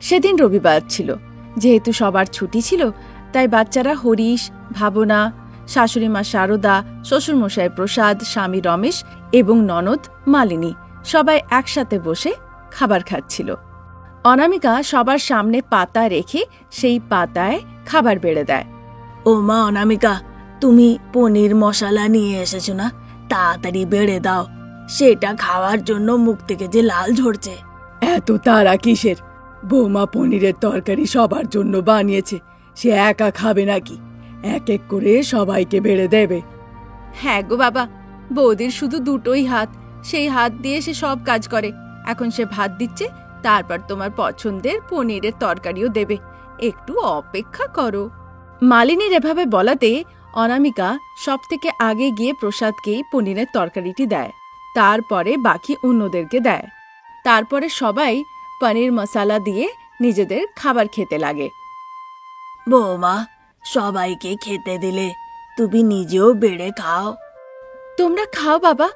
সেদিন রবিবার ছিল। যেহেতু সবার ছুটি ছিল, তাই বাচ্চারা হরিশ, ভাবনা, শাশুড়ি মা শারদা, শ্বশুরমশাই প্রসাদ, স্বামী রমেশ এবং ননদ মালিনী সবাই একসাথে বসে খাবার খাচ্ছিল। অনামিকা সবার সামনে পাতা রেখে সেই পাতায় খাবার বেড়ে দেয়। ও মা অনামিকা, তুমি পনির মশলা নিয়ে এসেছো না? তাড়াতাড়ি বেড়ে দাও, সেটা খাওয়ার জন্য মুখ থেকে যে লাল ঝরছে। এত তাড়া কিসের? বৌমা পনিরের তরকারি সবার জন্য বানিয়েছে, সে একা খাবে নাকি? এক এক করে সবাইকে বেড়ে দেবে। হ্যাঁ গো বাবা, বৌদির শুধু দুটোই হাত, সেই হাত দিয়ে সে সব কাজ করে। এখন সে ভাত দিচ্ছে, তারপর তোমার পছন্দের পনিরের তরকারিও দেবে, একটু অপেক্ষা করো। মালিনীর এভাবে বলাতে অনামিকা সব থেকে আগে গিয়ে প্রসাদকেই পনিরের তরকারিটি দেয়, তারপরে বাকি অন্যদেরকে দেয়। তারপরে সবাই পনির মশলা দিয়ে নিজেদের খাবার খেতে লাগে। বৌমা, সবাইকে খেতে দিলে, তুমি নিজেও বেড়ে খাও। তোমরা খাও বাবা,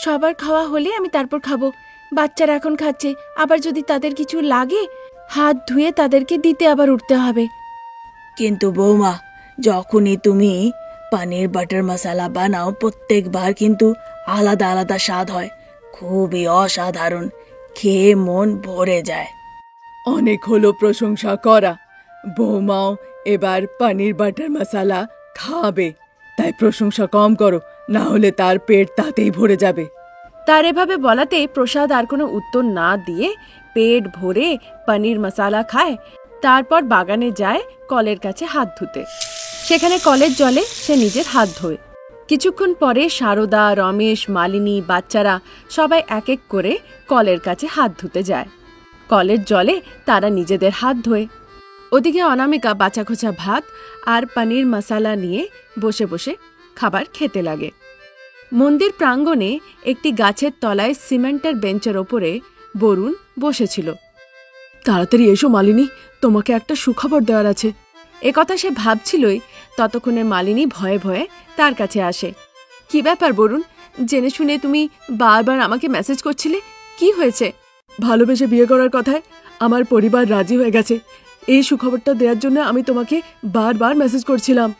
সবার খাওয়া হলে আমি তারপর খাবো। বাচ্চারা এখন খাচ্ছে, আবার যদি তাদের কিছু লাগে হাত ধুয়ে তাদেরকে দিতে আবার উঠতে হবে। কিন্তু বৌমা, যখনই তুমি পনির বাটার মশলা বানাও, প্রত্যেকবার কিন্তু আলাদা আলাদা স্বাদ হয়, খুবই অসাধারণ, খেয়ে মন ভরে যায়। অনেক হলো প্রশংসা করা, বৌমাও এবার পনির বাটার মশলা খাবে, তাই প্রশংসা কম করো, না হলে তার পেট তাতেই ভরে যাবে। তার এভাবে বলাতে প্রসাদ আর কোনো উত্তর না দিয়ে পেট ভরে পনির মশলা খায়। তারপর বাগানে যায় কলের কাছে হাত ধুতে। সেখানে কলের জলে সে নিজের হাত ধোয়। কিছুক্ষণ পরে শারদা, রমেশ, মালিনী, বাচ্চারা সবাই এক এক করে কলের কাছে হাত ধুতে যায়। কলের জলে তারা নিজেদের হাত ধোয়। ওদিকে অনামিকা বাঁচাখোচা ভাত আর পনির মশলা নিয়ে বসে বসে খাবার খেতে লাগে। মন্দির প্রাঙ্গণে একটি গাছের তলায় সিমেন্টের বেঞ্চের ওপরে বরুণ বসেছিল। তাড়াতাড়ি এসো মালিনী, তোমাকে একটা সুখবর দেওয়ার আছে। একথা সে ভাবছিলই, ততক্ষণে মালিনী ভয়ে ভয়ে তার কাছে আসে। কি ব্যাপার বরুণ, জেনে শুনে তুমি বারবার আমাকে মেসেজ করছিলে, কি হয়েছে? ভালোবেসে বিয়ে করার কথায় আমার পরিবার রাজি হয়ে গেছে, এই সুখবরটা দেওয়ার জন্য আমি তোমাকে বারবার মেসেজ করছিলাম।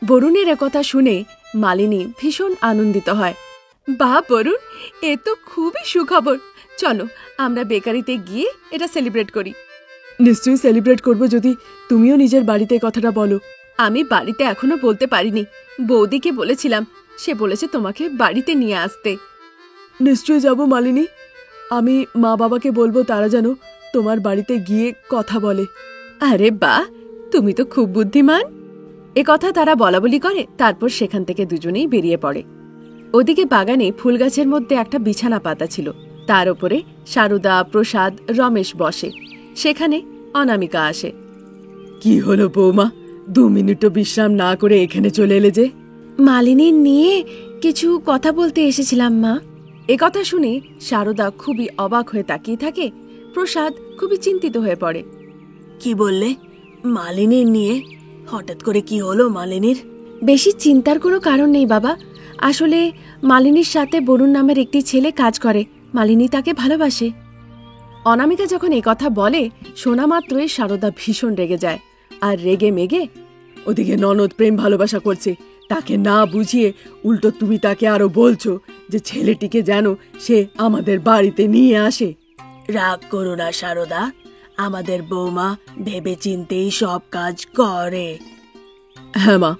বরুণের একথা শুনে মালিনী ভীষণ আনন্দিত হয়। বাহ বরুণ, এ তো খুবই সুখবর, চলো আমরা বেকারিতে গিয়ে এটা সেলিব্রেট করি। নিশ্চয়ই সেলিব্রেট করবো, যদি তুমিও নিজের বাড়িতে কথাটা বলো। আমি বাড়িতে এখনো বলতে পারিনি, বৌদিকে বলেছিলাম, সে বলেছে তোমাকে বাড়িতে নিয়ে আসতে। নিশ্চয়ই যাব মালিনী, আমি মা বাবাকে বলবো তারা যেন তোমার বাড়িতে গিয়ে কথা বলে। আরে বাহ, তুমি তো খুব বুদ্ধিমান। এ কথা তারা বলাবলি করে, তারপর সেখান থেকে দুজনেই বেরিয়ে পড়ে। ওদিকে বাগানে ফুল গাছের মধ্যে একটা বিছানা পাতা ছিল, তার উপরে শারদা, প্রসাদ, রমেশ বসে। সেখানে অনামিকা আসে। কি হলো বৌমা, 2 মিনিটও বিশ্রাম না করে এখানে চলে এলে যে? মালিনী নিয়ে কিছু কথা বলতে এসেছিলাম মা। একথা শুনে শারদা খুবই অবাক হয়ে তাকিয়ে থাকে। প্রসাদ খুবই চিন্তিত হয়ে পড়ে। কি বললে? মালিনীর নিয়ে? হঠাৎ করে কি হলো মালিনীর? বেশি চিন্তার কোনো কারণ নেই বাবা, আসলে মালিনীর সাথে বরুণ নামের একটি ছেলে কাজ করে, মালিনী তাকে ভালোবাসে। অনামিকা যখন এই কথা বলে, শোনা মাত্রই শারদা ভীষণ রেগে যায়, আর রেগে মেগে ওদিকে ননদ প্রেম ভালোবাসা করছে, তাকে না বুঝিয়ে উল্টো তুমি তাকে আরো বলছো যে ছেলেটিকে যেন সে আমাদের বাড়িতে নিয়ে আসে। রাগ করো না শারদা, আমাদের বৌমা ভেবে চিন্তেই সব কাজ করে। হ্যাঁ মা,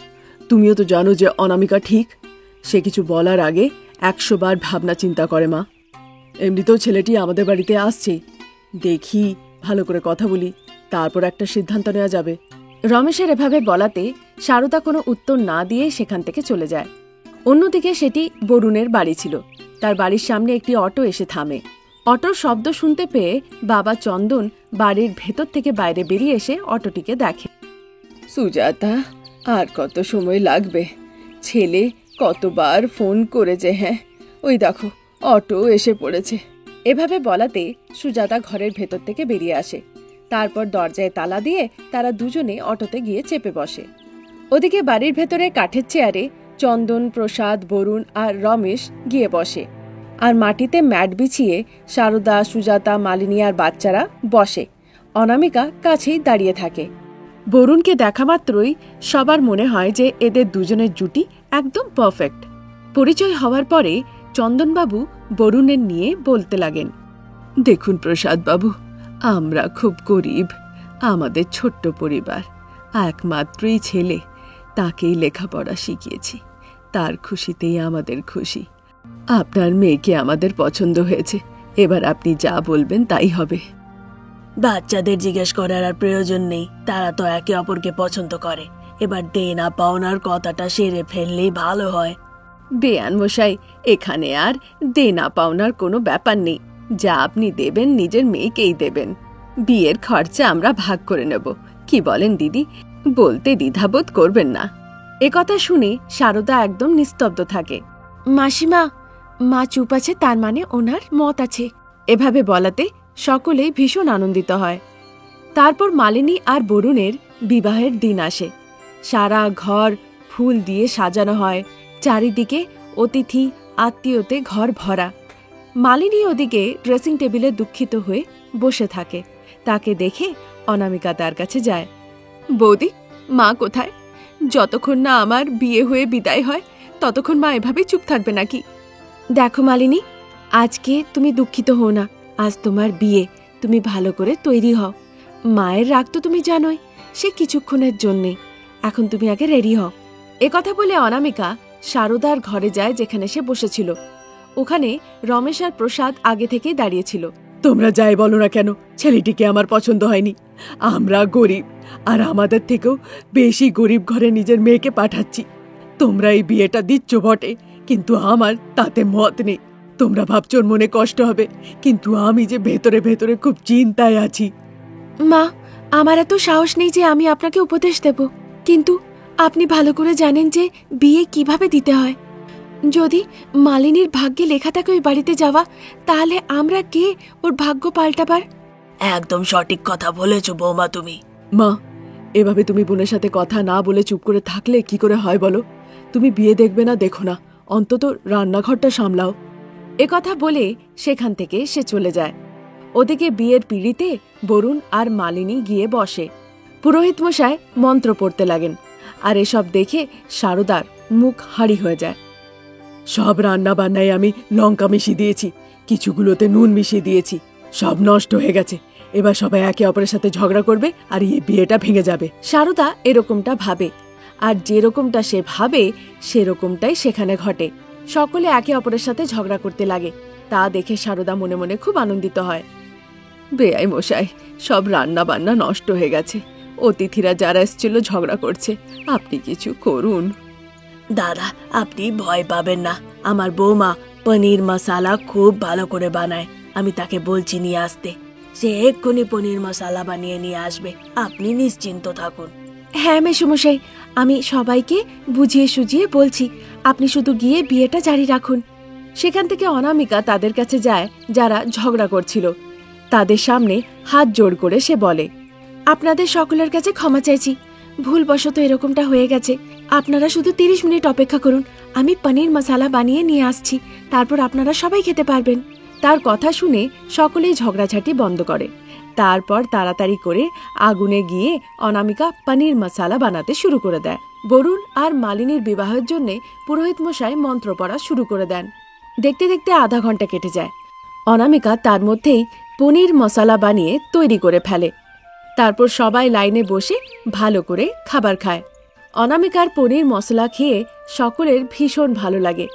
তুমিও তো জানো যে অনামিকা ঠিক, সে কিছু বলার আগে 100 বার ভাবনা চিন্তা করে মা। এমনিতেও ছেলেটি আমাদের বাড়িতে আসছে, দেখি ভালো করে কথা বলি, তারপর একটা সিদ্ধান্ত নেওয়া যাবে। রমেশের এভাবে বলাতে শারদা কোনো উত্তর না দিয়ে সেখান থেকে চলে যায়। অন্যদিকে সেটি বরুণের বাড়ি ছিল। তার বাড়ির সামনে একটি অটো এসে থামে। অটোর শব্দ শুনতে পেয়ে বাবা চন্দন বাড়ির ভেতর থেকে বাইরে বেরিয়ে এসে অটোটিকে দেখে। সুজাতা, আর কত সময় লাগবে? ছেলে কতবার ফোন করেছে। হ্যাঁ, ওই দেখো অটো এসে পড়েছে। এভাবে বলাতে সুজাতা ঘরের ভেতর থেকে বেরিয়ে আসে। তারপর দরজায় তালা দিয়ে তারা দুজনে অটোতে গিয়ে চেপে বসে। ওদিকে বাড়ির ভেতরে কাঠের চেয়ারে চন্দন, প্রসাদ, বরুণ আর রমেশ গিয়ে বসে, আর মাটিতে ম্যাট বিছিয়ে শারদা, সুজাতা, মালিনী আর বাচ্চারা বসে। অনামিকা কাছেই দাঁড়িয়ে থাকে। বরুণকে দেখা মাত্রই সবার মনে হয় যে এদের দুজনের জুটি একদম পারফেক্ট। পরিচয় হওয়ার পরে চন্দনবাবু বরুণের নিয়ে বলতে লাগেন, দেখুন প্রসাদ বাবু, আমরা খুব গরিব, আমাদের ছোট্ট পরিবার, একমাত্রই ছেলে, তাকেই লেখাপড়া শিখিয়েছি, তার খুশিতেই আমাদের খুশি। আপনার মেয়েকে আমাদের পছন্দ হয়েছে, এবার আপনি যা বলবেন তাই হবে। বাচ্চাদের জিজ্ঞেস করার আর প্রয়োজন নেই, তারা তো একে অপরকে পছন্দ করে। এবার দেনা পাওনার কথাটা সেরে ফেললেই ভালো হয়। বেয়ান মশাই, এখানে আর দেনা পাওনার কোনো ব্যাপার নেই, যা আপনি দেবেন নিজের মেয়েকেই দেবেন, বিয়ের খরচা আমরা ভাগ করে নেব। কি বলেন দিদি? বলতে দ্বিধাবোধ করবেন না। একথা শুনে শারদা একদম নিস্তব্ধ থাকে। মাসিমা, মা চুপ আছে, তার মানে ওনার মত আছে। এভাবে বলাতে সকলেই ভীষণ আনন্দিত হয়। তারপর মালিনী আর বরুণের বিবাহের দিন আসে। সারা ঘর ফুল দিয়ে সাজানো হয়, চারিদিকে অতিথি আত্মীয়তে ঘর ভরা। মালিনী ওদিকে ড্রেসিং টেবিলে দুঃখিত হয়ে বসে থাকে। তাকে দেখে অনামিকা তার কাছে যায়। বৌদি, মা কোথায়? যতক্ষণ না আমার বিয়ে হয়ে বিদায় হয় ততক্ষণ মা এভাবেই চুপ থাকবে নাকি? দেখো মালিনী, আজকে তুমি দুঃখিত হও না, আজ তোমার বিয়ে, তুমি ভালো করে তৈরি হও। মায়ের রাগ তো তুমি জানোই, সে কিছুক্ষণের জন্যে, এখন তুমি আগে রেডি হও। একথা বলে অনামিকা শারদার ঘরে যায়, যেখানে সে বসেছিল। ওখানে রমেশ আর প্রসাদ আগে থেকেই দাঁড়িয়েছিল। তোমরা যাই বলো না কেন, ছেলেটিকে আমার পছন্দ হয়নি। আমরা গরিব, আর আমাদের থেকেও বেশি গরিব ঘরে নিজের মেয়েকে পাঠাচ্ছি। তোমরা এই বিয়েটা দিচ্ছ বটে, কিন্তু আমার তাতে মত নেই। তোমরা ভাবছো ওর মনে কষ্ট হবে, কিন্তু আমি যে ভেতরে ভেতরে খুব চিন্তায় আছি। মা, আমার এত সাহস নেই যে আমি আপনাকে উপদেশ দেব, কিন্তু আপনি ভালো করে জানেন যে বিয়ে কিভাবে দিতে হয়। যদি মালিনীর ভাগ্যে লেখা থাকে ওই বাড়িতে যাওয়া, তাহলে আমরা কে ওর ভাগ্য পাল্টাবার? একদম সঠিক কথা বলেছ বৌমা তুমি। মা, এভাবে তুমি বোনের সাথে কথা না বলে চুপ করে থাকলে কি করে হয় বলো? তুমি বিয়ে দেখবে না দেখো না, অন্তত রান্নাঘরটা সামলাও। একথা বলে সেখান থেকে সে চলে যায়। ওদিকে বিয়ের পিঁড়িতে বরুণ আর মালিনী গিয়ে বসে। পুরোহিত মশাই মন্ত্র পড়তে লাগেন, আর এসব দেখে শারদার মুখ হাঁড়ি হয়ে যায়। সব রান্না বান্নায় আমি লঙ্কা মিশিয়ে দিয়েছি, কিছুগুলোতে নুন মিশিয়ে দিয়েছি, সব নষ্ট হয়ে গেছে। এবার সবাই একে অপরের সাথে ঝগড়া করবে আর এই বিয়েটা ভেঙে যাবে। শারদা এরকমটা ভাবে, আর যেরকমটা সে ভাবে সেরকমটাই সেখানে ঘটে। সকলে একে অপরের সাথে ঝগড়া করতে লাগে, তা দেখে শারদা মনে মনে খুব আনন্দিত হয়। বেয়াই মশাই, সব রান্না বান্না নষ্ট হয়ে গেছে, অতিথিরা যারা এসেছিল ঝগড়া করছে, আপনি কিছু করুন। দাদা, আপনি ভয় পাবেন না, আমার বৌমা পনির মশালা খুব ভালো করে বানায়। আমি তাকে বলছি নিয়ে আসতে, সে এক্ষুনি পনির মশালা বানিয়ে নিয়ে আসবে, আপনি নিশ্চিন্ত থাকুন। হ্যাঁ মেসোমশাই, আমি সবাইকে বুঝিয়ে সুঝিয়ে বলছি, আপনি শুধু গিয়ে বিয়েটা জারি রাখুন। সেখান থেকে অনামিকা তাদের কাছে যায় যারা ঝগড়া করছিল। তাদের সামনে হাত জোড় করে সে বলে, আপনাদের সকলের কাছে ক্ষমা চাইছি, ভুলবশত এরকমটা হয়ে গেছে। আপনারা শুধু 30 মিনিট অপেক্ষা করুন, আমি পনির মশালা বানিয়ে নিয়ে আসছি, তারপর আপনারা সবাই খেতে পারবেন। তার কথা শুনে সকলেই ঝগড়াঝাটি বন্ধ করে। তারপর তাড়াতাড়ি করে আগুনে গিয়ে অনামিকা পনির মশালা বানাতে শুরু করে দেয়। বরুণ আর মালিনীর বিবাহের জন্য পুরোহিত মশাই মন্ত্র পড়া শুরু করে দেন। দেখতে দেখতে আধা ঘন্টা কেটে যায়। অনামিকা তার মধ্যেই পনির মশালা বানিয়ে তৈরি করে ফেলে। তারপর সবাই লাইনে বসে ভালো করে খাবার খায়। অনামিকার পনির মশলা খেয়ে সকলের ভীষণ ভালো লাগে।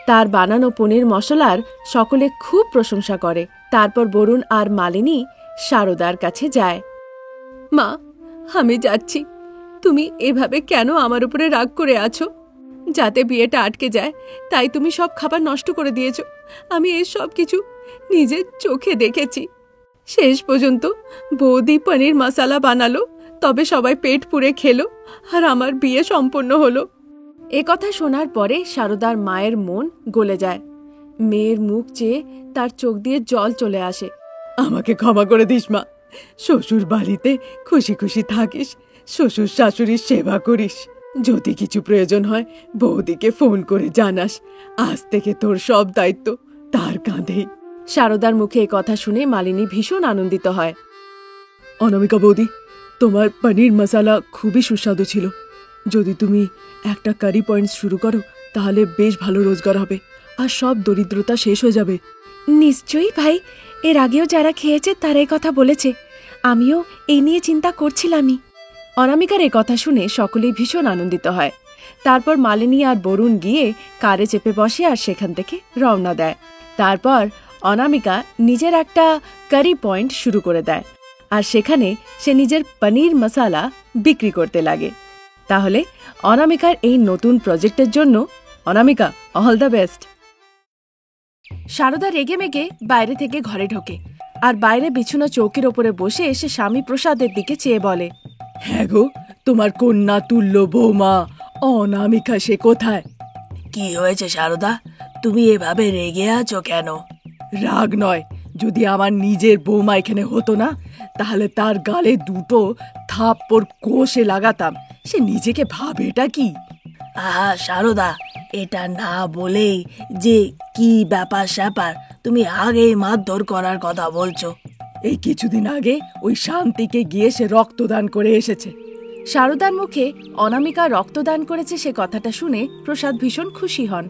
তার বানানো পনির মশলার সকলে খুব প্রশংসা করে। তারপর বরুণ আর মালিনী শারদার কাছে যায়। মা, আমি যাচ্ছি, তুমি এভাবে কেন আমার উপরে রাগ করে আছো? যাতে বিয়েটা আটকে যায় তাই তুমি সব খাবার নষ্ট করে দিয়েছ। আমি এই সব কিছু নিজের চোখে দেখেছি। শেষ পর্যন্ত বৌদি পনির মশালা বানালো, তবে সবাই পেট পুরে খেলো, আর আমার বিয়ে সম্পন্ন হলো। একথা শোনার পরে শারদার মায়ের মন গলে যায়। মেয়ের মুখ চেয়ে তার চোখ দিয়ে জল চলে আসে। আমাকে ক্ষমা করে দিস মা, শ্বশুর বাড়িতে খুশি খুশি থাকিস, শ্বশুর শাশুড়ির সেবা করিস। যদি কিছু প্রয়োজন হয় বৌদিকে ফোন করে জানাস। আজ থেকে তোর সব দায়িত্ব তার কাঁধেই। শারদার মুখে কথা শুনে মালিনী ভীষণ আনন্দিত হয়। অনামিকা বৌদি, তোমার পনির মশালা খুবই সুস্বাদু ছিল। যদি তুমি একটা কারি পয়েন্ট শুরু করো তাহলে বেশ ভালো রোজগার হবে আর সব দরিদ্রতা শেষ হয়ে যাবে। নিশ্চয়ই ভাই, এর আগেও যারা খেয়েছে তারাই কথা বলেছে। আমিও এই নিয়ে চিন্তা করছিলামই। অনামিকার এ কথা শুনে সকলেই ভীষণ আনন্দিত হয়। তারপর মালিনী আর বরুণ গিয়ে কারে চেপে বসে আর সেখান থেকে রওনা দেয়। তারপর অনামিকা নিজের একটা কারি পয়েন্ট শুরু করে দেয় আর সেখানে সে নিজের পনির মশালা বিক্রি করতে লাগে। তাহলে অনামিকার এই নতুন প্রজেক্টের জন্য অনামিকা, অল দ্য বেস্ট। সারদা রেগে মেগে বাইরে থেকে ঘরে ঢোকে আর বাইরে বিছানো চৌকির ওপরে বসে এসে স্বামী প্রসাদের দিকে চেয়ে বলে, হ্যাঁ গো, তোমার কন্যা তুল্য বৌমা অনামিকা সে কোথায়? কি হয়েছে সারদা, তুমি এভাবে রেগে আছো কেন? রাগ নয়, যদি আমার নিজের বৌমা এখানে হতো না তাহলে তার গালে দুটো থাপ্পড় কষে লাগাতাম। সে নিজেকে ভাবেটা কি? আহা সারদা, এটা না বলেই যে কি ব্যাপার স্যাপার তুমি আগেই মারধর করার কথা বলছো। এই কিছুদিন আগে ওই শান্তিকে গিয়ে সে রক্তদান করে এসেছে। সারদার মুখে অনামিকা রক্তদান করেছে সে কথাটা শুনে প্রসাদ ভীষণ খুশি হন।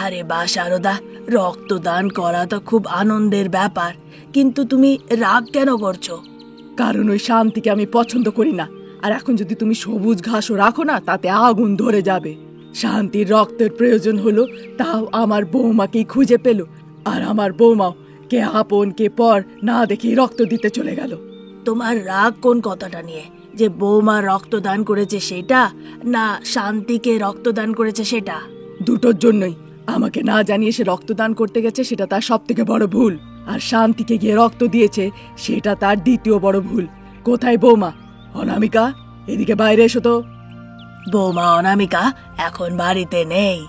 আরে বা সারদা, রক্তদান করা তো খুব আনন্দের ব্যাপার, কিন্তু তুমি রাগ কেন করছো? কারণ ওই শান্তিকে আমি পছন্দ করি না, আর এখন যদি তুমি সবুজ ঘাসও রাখো না তাতে আগুন ধরে যাবে। শান্তির রক্তের প্রয়োজন হলো, তাও আমার বৌমাকেই খুঁজে পেল, আর আমার বৌমাও কে আপন কে পর না দেখে রক্ত দিতে চলে গেল। তোমার রাগ কোন কথাটা নিয়ে, যে বৌমা রক্তদান করেছে সেটা, না শান্তিকে রক্তদান করেছে সেটা? দুটোর জন্যই। আমাকে না জানিয়ে সে রক্তদান করতে গেছে, সেটা তার সব থেকে বড় ভুল, আর শান্তিকে গিয়ে রক্ত দিয়েছে সেটা তার দ্বিতীয় বড় ভুল। কোথায় বৌমা? অনামিকা, এদিকে বাইরে এসো তো। বৌমা অনামিকা এখন বাড়িতে নেই।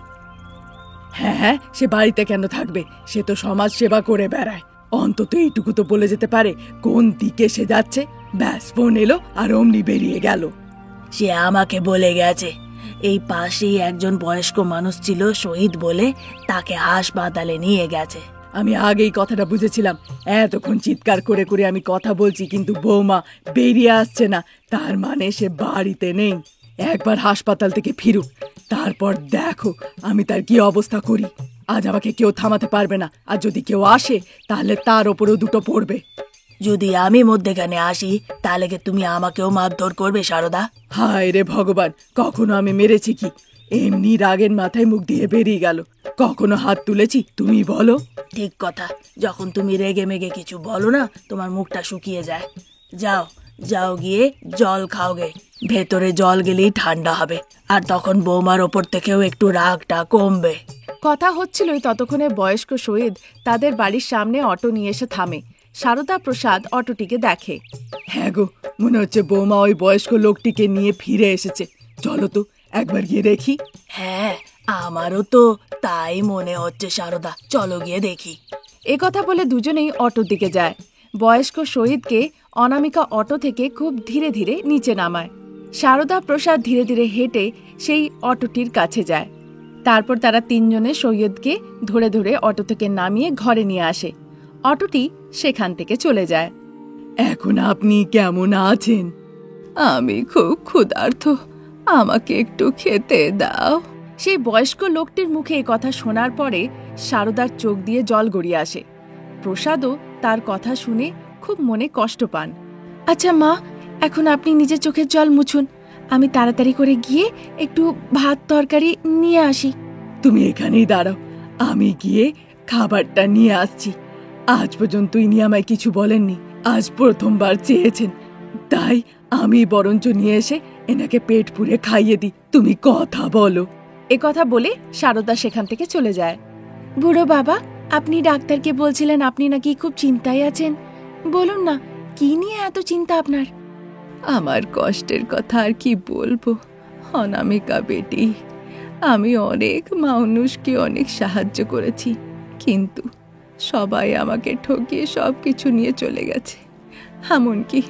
হ্যাঁ হ্যাঁ, সে বাড়িতে কেন থাকবে? সে তো সমাজ সেবা করে বেড়ায়। অন্তত এইটুকু তো বলে যেতে পারে কোন দিকে সে যাচ্ছে। ব্যাস, ফোন এলো আর অমনি বেরিয়ে গেল। সে আমাকে বলে গেছে এই পাশেই একজন বয়স্ক মানুষ ছিল শহীদ বলে, তাকে হাসপাতালে নিয়ে গেছে। আমি আগেই কথাটা বুঝেছিলাম। এতক্ষণ চিৎকার করে করে আমি কথা বলছি কিন্তু বৌমা বেরিয়ে আসছে না, তার মানে সে বাড়িতে নেই। একবার হাসপাতাল থেকে ফিরুক, তারপর দেখো আমি তার কি অবস্থা করি। আজ আমাকে কেউ থামাতে পারবে না, আর যদি কেউ আসে তাহলে তার ওপরেও দুটো পড়বে। যদি আমি মধ্যেখানে আসি তাহলে কি তুমি আমাকেও মারধর করবে সারদা? হায় রে ভগবান, কখনো আমি মেরেছি কি? এমনি রাগের মাথায় মুখ দিয়ে বেরিয়ে গেল। কখনো হাত তুলেছি? তুমি বলো। ঠিক কথা, যখন তুমি রেগে মেগে কিছু বলো না তোমার মুখটা শুকিয়ে যায়। যাও যাও গিয়ে জল খাওগে, ভেতরে জল গেলেই ঠান্ডা হবে, আর তখন বৌমার ওপর থেকেও একটু রাগটা কমবে। কথা হচ্ছিলই ততক্ষণে বয়স্ক শহীদ তাদের বাড়ির সামনে অটো নিয়ে এসে থামে। সারদা প্রসাদ অটোটিকে দেখে। হ্যাঁ গো, মনে হচ্ছে বৌমা ওই বয়স্ক লোকটিকে নিয়ে ফিরে এসেছে। চলো তো একবার গিয়ে দেখি। হ্যাঁ, আমারও তো তাই মনে হচ্ছে সারদা, চলো গিয়ে দেখি। এ কথা বলে দুজনেই অটোর দিকে যায়। বয়স্ক শহীদকে অনামিকা অটো থেকে খুব ধীরে ধীরে নিচে নামায়। সারদা প্রসাদ ধীরে ধীরে হেঁটে সেই অটোটির কাছে যায়। তারপর তারা তিনজনে সৈয়দকে ধরে ধরে অটো থেকে নামিয়ে ঘরে নিয়ে আসে। অটোটি সেখান থেকে চলে যায়। এখন আপনি কেমন আছেন? আমি খুব ক্ষুধার্ত, আমাকে একটু খেতে দাও। সেই বয়স্ক লোকটির মুখে এই কথা শোনার পরে সারদার চোখ দিয়ে জল গড়িয়ে আসে। প্রসাদও তার কথা শুনে খুব মনে কষ্ট পান। আচ্ছা মা, এখন আপনি নিজের চোখের জল মুছুন, আমি তাড়াতাড়ি করে গিয়ে একটু ভাত তরকারি নিয়ে আসি। তুমি এখানেই দাঁড়াও, আমি গিয়ে খাবারটা নিয়ে আসছি। আজ পর্যন্ত ইনি আমায় কিছু বলেননি, আজ প্রথমবার চেয়েছেন, তাই আমি বরঞ্চ নিয়ে এসে এনাকে পেট পুরে খাইয়ে দিই। তুমি কথা বলো। এ কথা বলে সারদা সেখান থেকে চলে যায়। বুড়ো বাবা, আপনি ডাক্তারকে বলছিলেন আপনি নাকি খুব চিন্তায় আছেন। বলুন না, কি নিয়ে এত চিন্তা আপনার? আমার কষ্টের কথা আর কি বলবো অনামিকা বেটি। আমি অনেক মানুষকে অনেক সাহায্য করেছি, কিন্তু সবাই আমাকে ঠকিয়ে সব কিছু নিয়ে চলে গেছে। এমনকি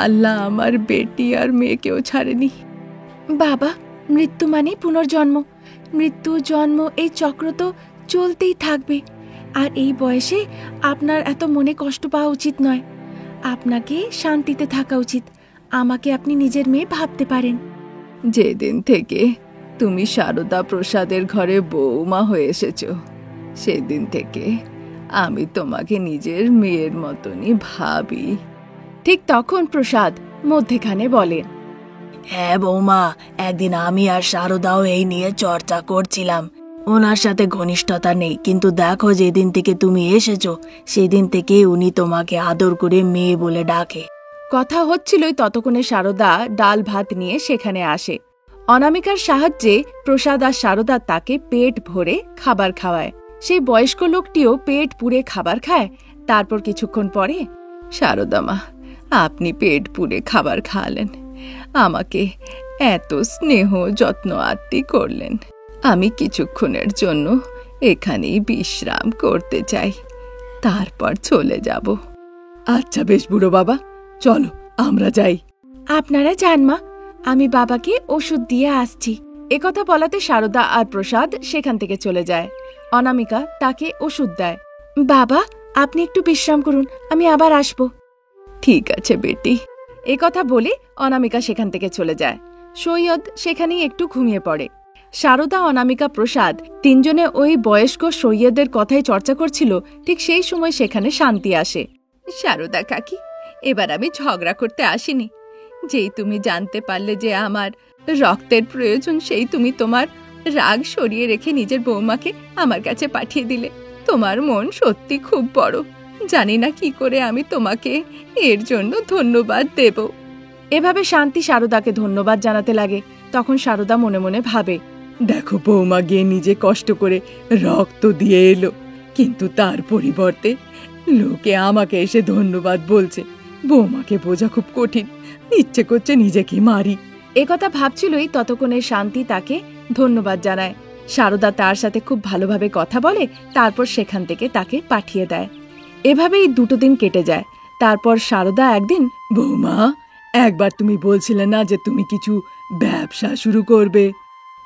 আল্লাহ আমার বেটি আর মেয়েকেও ছাড়েনি। বাবা, মৃত্যু মানে পুনর্জন্ম। মৃত্যু জন্ম এই চক্র তো চলতেই থাকবে। আর এই বয়সে আপনার এত মনে কষ্ট পাওয়া উচিত নয়। আপনাকে শান্তিতে থাকা উচিত। আমাকে আপনি নিজের মেয়ে ভাবতে পারেন। যেদিন থেকে তুমি সারদা প্রসাদের ঘরে বৌমা হয়ে এসেছো, সেদিন থেকে আমি তোমাকে নিজের মেয়ের মতনই ভাবি। ঠিক তখন প্রসাদ মধ্যেখানে বলেন, হ্যাঁ বৌমা, একদিন আমি আর শারদাও এই নিয়ে চর্চা করছিলাম। ওনার সাথে ঘনিষ্ঠতা নেই, কিন্তু দেখো যেদিন থেকে তুমি এসেছো সেদিন থেকে উনি তোমাকে আদর করে মেয়ে বলে ডাকে। কথা হচ্ছিলই ততক্ষণে সারদা ডাল ভাত নিয়ে সেখানে আসে। অনামিকার সাহায্যে প্রসাদ আর সারদা তাকে পেট ভরে খাবার খাওয়ায়। সেই বয়স্ক লোকটিও পেট পুরে খাবার খায়। তারপর কিছুক্ষণ পরে, সারদা মা, আপনি পেট পুরে খাবার খাওয়ালেন, আমাকে এত স্নেহ যত্ন আত্মি করলেন। আমি কিছুক্ষণের জন্য এখানেই বিশ্রাম করতে চাই, তারপর চলে যাব। আচ্ছা বেশ বুড়ো বাবা, চলো আমরা যাই। আপনারা যান মা, আমি বাবাকে ওষুধ দিয়ে আসছি। একথা বলাতে সারদা আর প্রসাদ সেখান থেকে চলে যায়। অনামিকা তাকে ওষুধ দেয়। বাবা, আপনি একটু বিশ্রাম করুন, আমি আবার আসব। ঠিক আছে বেটি। একথা বলে অনামিকা সেখান থেকে চলে যায়। সৈয়দ সেখানেই একটু ঘুমিয়ে পড়ে। সারদা, অনামিকা, প্রসাদ তিনজনে ওই বয়স্ক সৈয়দের কথাই চর্চা করছিল। ঠিক সেই সময় সেখানে শান্তি আসে। সারদা কাকি, এবার আমি ঝগড়া করতে আসিনি। যেই তুমি জানতে পারলে যে আমার রক্তের প্রয়োজন, সেই তুমি তোমার রাগ সরিয়ে রেখে নিজের বৌমাকে আমার কাছে পাঠিয়ে দিলে। তোমার মন সত্যি খুব বড়। জানি না কি করে আমি তোমাকে এর জন্য ধন্যবাদ দেব। এভাবে শান্তি সারদাকে ধন্যবাদ জানাতে লাগে। তখন সারদা মনে মনে ভাবে, দেখো বৌমা গিয়ে নিজে কষ্ট করে রক্ত দিয়ে এলো, কিন্তু তার পরিবর্তে লোকে আমাকে এসে ধন্যবাদ বলছে। বৌমাকে বোঝা খুব কঠিন, ইচ্ছে করছে নিজেকে মারি। একথা ভাবছিলই ততক্ষণে শান্তি তাকে ধন্যবাদ জানায়। সারদা তার সাথে খুব ভালোভাবে কথা বলে, তারপর সেখান থেকে তাকে পাঠিয়ে দেয়। এভাবেই 2 দিন কেটে যায়। তারপর সারদা একদিন, বৌমা, একবার তুমি বলছিলে না যে তুমি কিছু ব্যবসা শুরু করবে?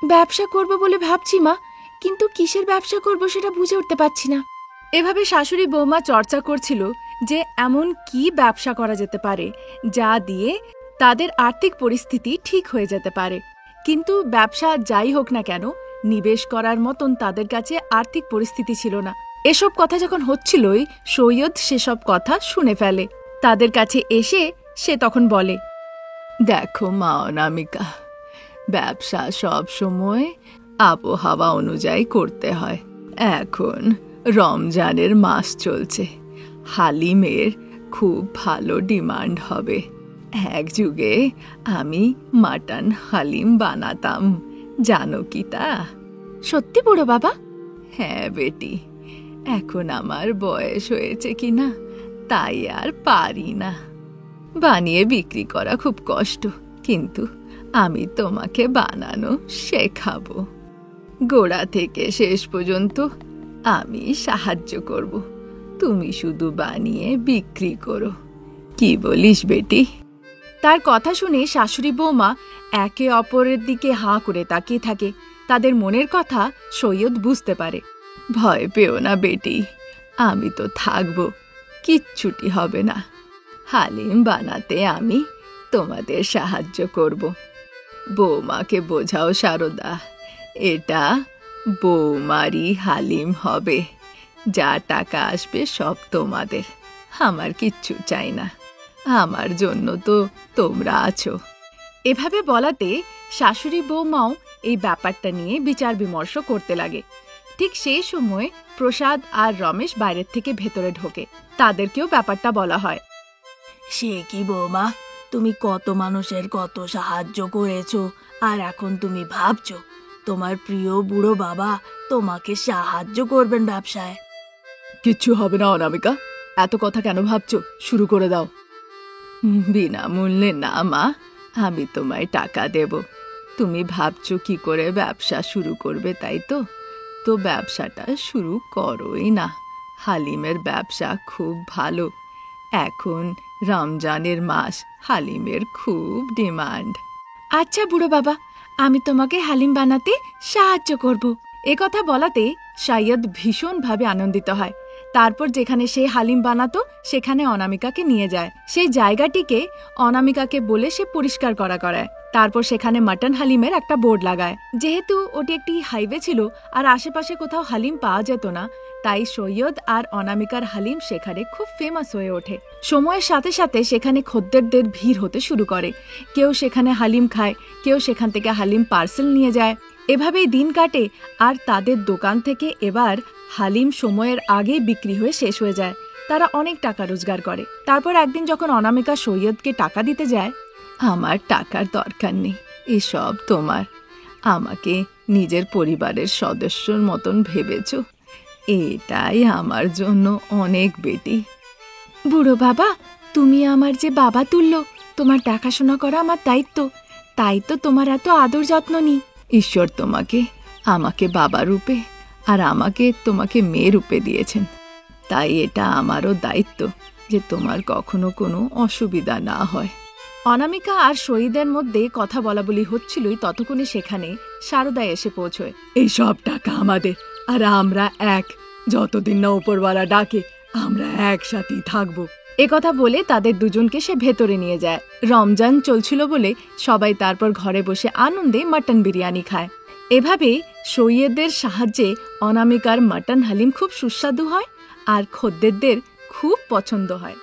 ব্যবসা করব বলে ভাবছি মা, কিন্তু কিসের ব্যবসা করব সেটা বুঝে উঠতে পারছি না। এভাবে শাশুড়ি বৌমা চর্চা করছিল যে এমন কি ব্যবসা করা যেতে পারে যা দিয়ে তাদের আর্থিক পরিস্থিতি ঠিক হয়ে যেতে পারে। কিন্তু ব্যবসা যাই হোক না কেন, নিবেশ করার মতন তাদের কাছে আর্থিক পরিস্থিতি ছিল না। এসব কথা যখন হচ্ছিলই, সৈয়দ সেসব কথা শুনে ফেলে। তাদের কাছে এসে সে তখন বলে, দেখো মা অনামিকা, ব্যবসা সব সময় আবহাওয়া অনুযায়ী করতে হয়। এখন রমজানের মাস চলছে, হালিমের খুব ভালো ডিমান্ড হবে। এক যুগে আমি মাটন হালিম বানাতাম, জানো কি তা? সত্যি বুড়ো বাবা? হ্যাঁ বেটি, এখন আমার বয়স হয়েছে কিনা তাই আর পারি না। বানিয়ে বিক্রি করা খুব কষ্ট, কিন্তু আমি তোমাকে বানানো শেখাবো। গোড়া থেকে শেষ পর্যন্ত আমি সাহায্য করব, তুমি শুধু বানিয়ে বিক্রি করো। কি বলিস বেটি? তার কথা শুনে শাশুড়ি বৌমা একে অপরের দিকে হাঁ করে তাকিয়ে থাকে। তাদের মনের কথা সৈয়দ বুঝতে পারে। ভয় পেও না বেটি, আমি তো থাকবো, কিচ্ছুটি হবে না। হালিম বানাতে আমি তোমাদের সাহায্য করব। বৌমাকে বোঝাও সারদা, এটা বৌমারই হালিম হবে। যা টাকা আসবে সব তোমাদের, আমার কিচ্ছু চাই না। আমার জন্য তো তোমরা আছো। এভাবে বলাতে শাশুড়ি বৌমাও এই ব্যাপারটা নিয়ে বিচার বিমর্শ করতে লাগে। ঠিক সেই সময় প্রসাদ আর রমেশ বাইরের থেকে ভেতরে ঢোকে। তাদেরকেও ব্যাপারটা বলা হয়। সে কি বৌমা, তুমি কত মানুষের কত সাহায্য করেছো, আর এখন তুমি ভাবছো তোমার প্রিয় বুড়ো বাবা তোমাকে সাহায্য করবেন ব্যবসায়? কিচ্ছু হবে না অনামিকা, এত কথা কেন ভাবছো? শুরু করে দাও। বিনামূল্যে না মা, আমি তোমায় টাকা দেব। তুমি ভাবছো কি করে ব্যবসা শুরু করবে, তাই তো? তো ব্যবসাটা শুরু করোই না। হালিমের ব্যবসা খুব ভালো। এখন রমজানের মাস, হালিমের খুব ডিমান্ড। আচ্ছা বুড়ো বাবা, আমি তোমাকে হালিম বানাতে সাহায্য করব। একথা বলাতে সৈয়দ ভীষণভাবে আনন্দিত হয়। তারপর যেখানে সে হালিম বানাতো সেখানে অনামিকাকে নিয়ে যায়। সেই জায়গাটিকে অনামিকাকে বলে সে পরিষ্কার করায়। তারপর সেখানে মাটন হালিমের একটা বোর্ড লাগায়। যেহেতু ওটি একটি হাইওয়ে ছিল আর আশেপাশে কোথাও হালিম পাওয়া যেত না, তাই সৈয়দ আর অনামিকার হালিম সেখানে খুব ফেমাস হয়ে ওঠে। সময়ের সাথে সাথে সেখানে খদ্দেরদের ভিড় হতে শুরু করে। কেউ সেখানে হালিম খায়, কেউ সেখান থেকে হালিম পার্সেল নিয়ে যায়। এভাবেই দিন কাটে আর তাদের দোকান থেকে এবার হালিম সময়ের আগে বিক্রি হয়ে শেষ হয়ে যায়। তারা অনেক টাকা রোজগার করে। তারপর একদিন যখন অনামিকা সৈয়দকে টাকা দিতে যায়, আমার টাকার দরকার নেই, এসব তোমার। আমাকে নিজের পরিবারের সদস্যর মতন ভেবেছ, এটাই আমার জন্য অনেক বেটি। বুড়ো বাবা, তুমি আমার যে বাবা তুল্য, তোমার দেখাশোনা করা আমার দায়িত্ব, তাই তো তোমার এত আদর যত্ন নিই। ঈশ্বর তোমাকে আমাকে বাবা রূপে আর আমাকে তোমাকে মেয়ে রূপে দিয়েছেন, তাই এটা আমারও দায়িত্ব যে তোমার কখনো কোনো অসুবিধা না হয়। অনামিকা আর শহীদের মধ্যে কথা বলা বলি হচ্ছিলই, ততক্ষণে সেখানে শারদা এসে পৌঁছয়। এই সব টাকা আমাদের, আর আমরা এক, যতদিন না উপরওয়ালা ডাকে আমরা একসাথেই থাকবো। একথা বলে তাদের দুজনকে সে ভেতরে নিয়ে যায়। রমজান চলছিল বলে সবাই তারপর ঘরে বসে আনন্দে মটন বিরিয়ানি খায়। এভাবেই সৈয়দের সাহায্যে অনামিকার মটন হালিম খুব সুস্বাদু হয় আর খদ্দেরদের খুব পছন্দ হয়।